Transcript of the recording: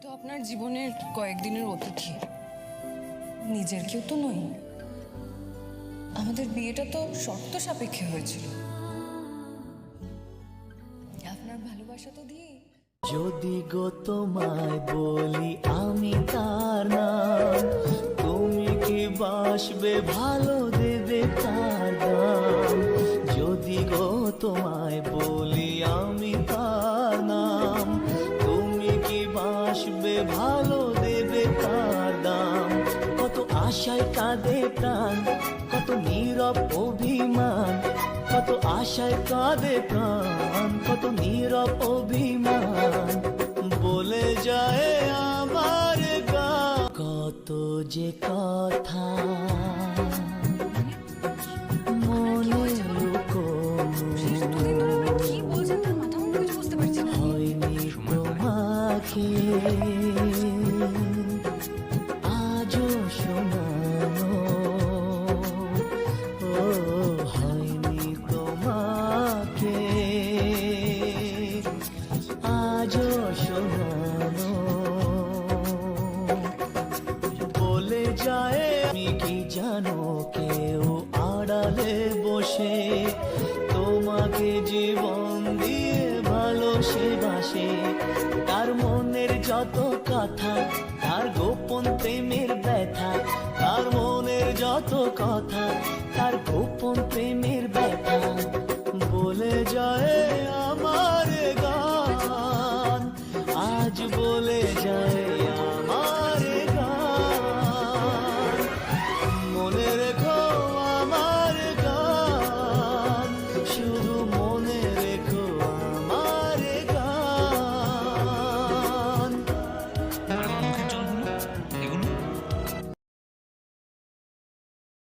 তো আপনার জীবনের কয়েকদিনের অতিথি, নিজের কেউ তো নই। আমাদের বিয়েটা তো শর্ত সাপেক্ষে হয়েছিল, আপনার ভালোবাসা তো দিয়ে। যদি গো তোমায় বলি আমি তার নাম, তুমি কি বাসবে ভালো দেবে তার দাম? যদি গো তোমায় বলি আমি তার নাম, তুমি কি বাসবে ভালো দেবে তার দাম? কত আশায় কাঁদে প্রাণ, কত নীরব অভিমান, কত আশায় কাঁদে প্রাণ, কত নীরব অভিমান বলে যায় আমার গান। কত যে কথা মনে লুকোনো কি বলছেন তার মাথা মুন্ডু কিছু বুঝতে পারছি না। হয়নি তোমাকে আজও শোনানো, ও হয়নি তোমাকে আজও শোনানো। বলে যায় আমি কি জানো, কেউ আড়ালে বসে তোমাকে জীবন দিয়ে ভালোবাসে। তার মনের যত কথা, তার গোপন প্রেমের ব্যথা, তার মনের যত কথা, তার গোপন প্রেমের ব্যথা বলে যায় আমার গান। আজ বলে যায়